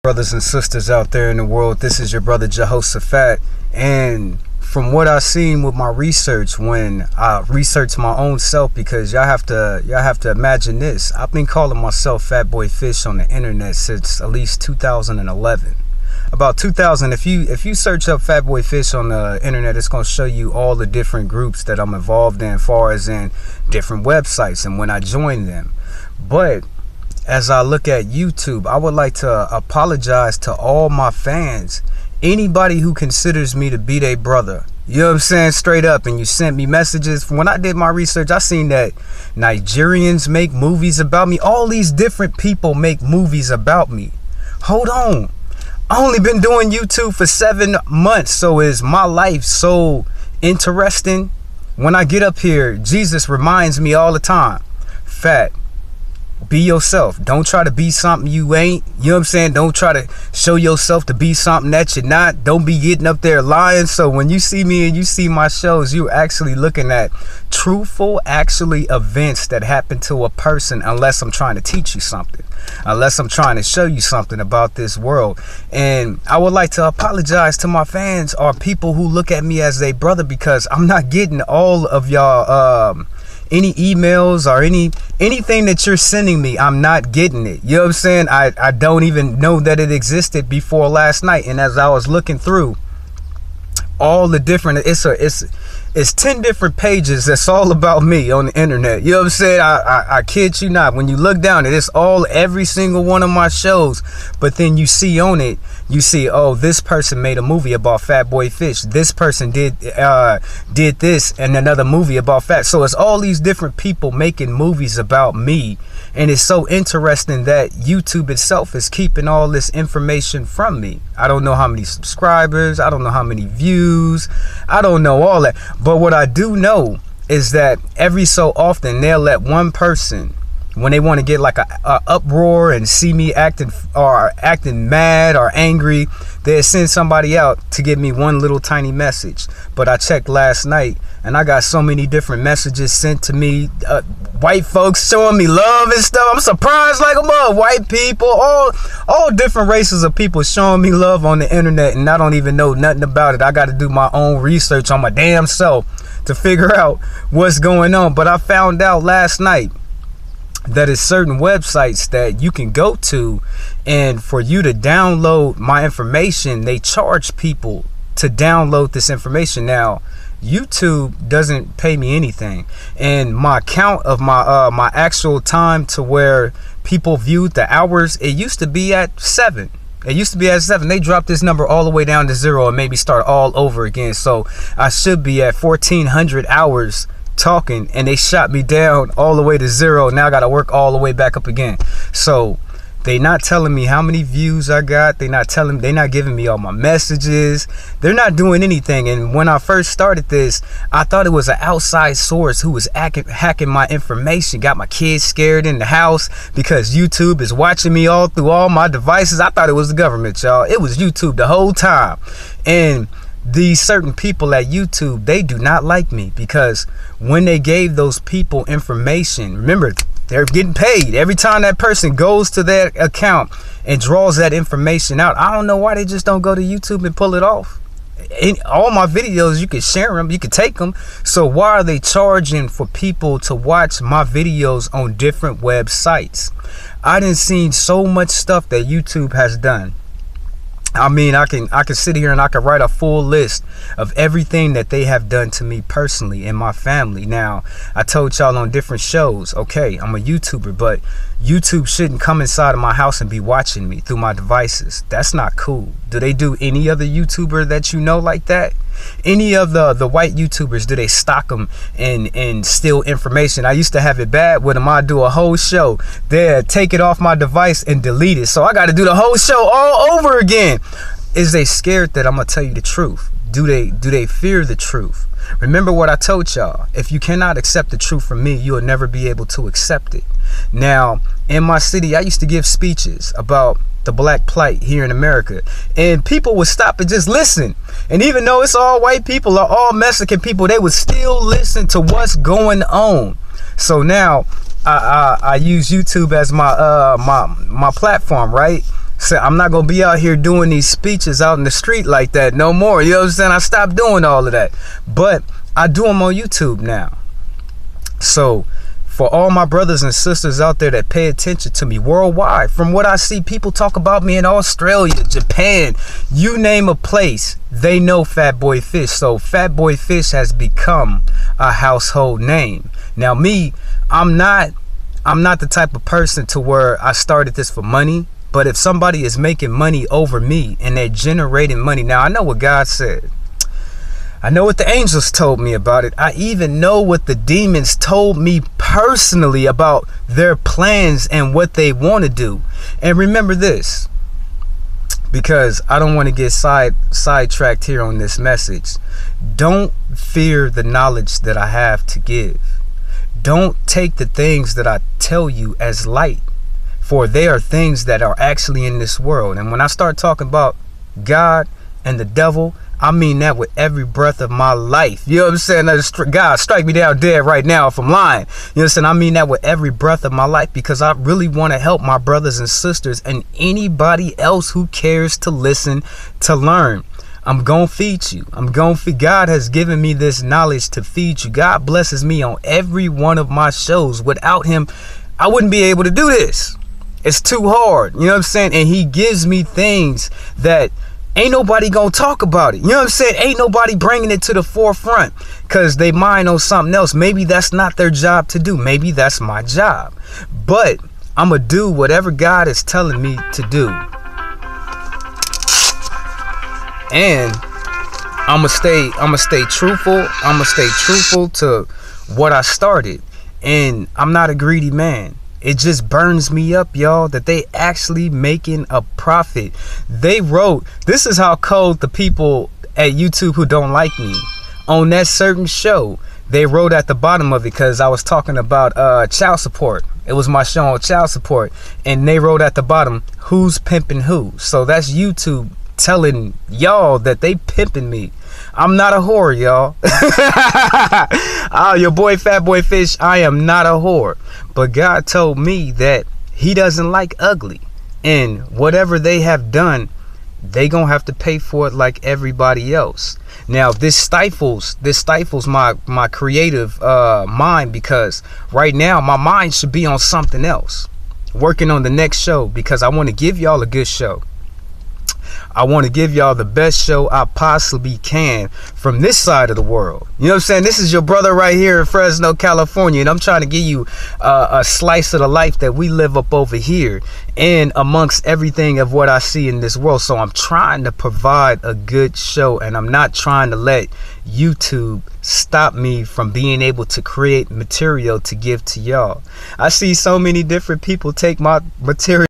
Brothers and sisters out there in the world, this is your brother Jehoshaphat, and from what I've seen with my research, when I research my own self, because y'all have to imagine this. I've been calling myself Fat Boy Fish on the internet since at least 2011. About 2000, if you search up Fat Boy Fish on the internet, it's going to show you all the different groups that I'm involved in, as far as in different websites and when I join them. But as I look at YouTube, I would like to apologize to all my fans, anybody who considers me to be their brother. You know what I'm saying? Straight up. And you sent me messages. When I did my research, I seen that Nigerians make movies about me. All these different people make movies about me. Hold on. I only been doing YouTube for 7 months. So is my life so interesting? When I get up here, Jesus reminds me all the time, Fat, be yourself. Don't try to be something you ain't. You know what I'm saying? Don't try to show yourself to be something that you're not. Don't be getting up there lying. So when you see me and you see my shows, you're actually looking at truthful, actually events that happen to a person, unless I'm trying to teach you something, unless I'm trying to show you something about this world. And I would like to apologize to my fans or people who look at me as a brother, because I'm not getting all of y'all any emails or anything that you're sending me. I'm not getting it. You know what I'm saying? I don't even know that it existed before last night. And as I was looking through all the different, it's 10 different pages that's all about me on the internet. You know what I'm saying? I kid you not. When you look down it, it's all, every single one of my shows. But then you see on it, you see, oh, this person made a movie about Fat Boy Fish. This person did this and another movie about Fat. So it's all these different people making movies about me. And it's so interesting that YouTube itself is keeping all this information from me. I don't know how many subscribers. I don't know how many views. I don't know all that. But what I do know is that every so often they'll let one person, when they want to get like a uproar and see me acting mad or angry, they'll send somebody out to give me one little tiny message. But I checked last night and I got so many different messages sent to me. White folks showing me love and stuff. I'm surprised like a mother. White people, all different races of people showing me love on the internet, and I don't even know nothing about it. I got to do my own research on my damn self to figure out what's going on. But I found out last night that is certain websites that you can go to, and for you to download my information, they charge people to download this information. Now, YouTube doesn't pay me anything, and my count of my actual time to where people viewed the hours, it used to be at 7. It used to be at 7. They dropped this number all the way down to 0 and maybe start all over again. So I should be at 1,400 hours talking, and they shot me down all the way to 0. Now I gotta work all the way back up again. So they not telling me how many views I got. They not giving me all my messages. They're not doing anything. And when I first started this, I thought it was an outside source who was hacking my information. Got my kids scared in the house because YouTube is watching me all through all my devices. I thought it was the government, y'all. It was YouTube the whole time. And these certain people at YouTube, they do not like me, because when they gave those people information, remember, they're getting paid every time that person goes to that account and draws that information out. I don't know why they just don't go to YouTube and pull it off. All my videos, you can share them, you can take them. So why are they charging for people to watch my videos on different websites? I done seen so much stuff that YouTube has done. I mean, I can sit here and I can write a full list of everything that they have done to me personally and my family. Now, I told y'all on different shows, okay, I'm a YouTuber, but YouTube shouldn't come inside of my house and be watching me through my devices. That's not cool. Do they do any other YouTuber that you know like that? Any of the white YouTubers, do they stock them and steal information? I used to have it bad with them. I'd do a whole show, they'd take it off my device and delete it, so I got to do the whole show all over again. Is they scared that I'm gonna tell you the truth? Do they fear the truth? Remember what I told y'all. If you cannot accept the truth from me, you will never be able to accept it. Now, in my city, I used to give speeches about the black plight here in America, and people would stop and just listen. And even though it's all white people or all Mexican people, they would still listen to what's going on. So now I use YouTube as my my platform, right? So I'm not gonna be out here doing these speeches out in the street like that no more. You know what I'm saying? I stopped doing all of that. But I do them on YouTube now. So for all my brothers and sisters out there that pay attention to me worldwide, from what I see, people talk about me in Australia, Japan, you name a place, they know Fatboy Fish. So Fatboy Fish has become a household name. Now me, I'm not the type of person to where I started this for money. But if somebody is making money over me and they're generating money, now I know what God said. I know what the angels told me about it. I even know what the demons told me personally about their plans and what they want to do. And remember this, because I don't want to get sidetracked here on this message. Don't fear the knowledge that I have to give. Don't take the things that I tell you as light, for they are things that are actually in this world. And when I start talking about God and the devil, I mean that with every breath of my life. You know what I'm saying? God, strike me down dead right now if I'm lying. You know what I'm saying? I mean that with every breath of my life, because I really want to help my brothers and sisters and anybody else who cares to listen, to learn. I'm going to feed you. God has given me this knowledge to feed you. God blesses me on every one of my shows. Without him, I wouldn't be able to do this. It's too hard. You know what I'm saying? And he gives me things that ain't nobody gonna talk about it. You know what I'm saying? Ain't nobody bringing it to the forefront because they mind on something else. Maybe that's not their job to do. Maybe that's my job. But I'm gonna do whatever God is telling me to do. And I'm gonna stay truthful. I'm gonna stay truthful to what I started. And I'm not a greedy man. It just burns me up, y'all, that they actually making a profit. They wrote, this is how cold the people at YouTube who don't like me on that certain show, they wrote at the bottom of it, because I was talking about child support. It was my show on child support, and they wrote at the bottom, who's pimping who? So that's YouTube telling y'all that they pimping me. I'm not a whore, y'all. Your boy Fatboy Fish, I am not a whore. But God told me that he doesn't like ugly. And whatever they have done, they gonna have to pay for it like everybody else. Now this stifles my creative mind, because right now my mind should be on something else, working on the next show, because I want to give y'all a good show. I want to give y'all the best show I possibly can from this side of the world. You know what I'm saying? This is your brother right here in Fresno, California, and I'm trying to give you a slice of the life that we live up over here, and amongst everything of what I see in this world. So I'm trying to provide a good show, and I'm not trying to let YouTube stop me from being able to create material to give to y'all. I see so many different people take my material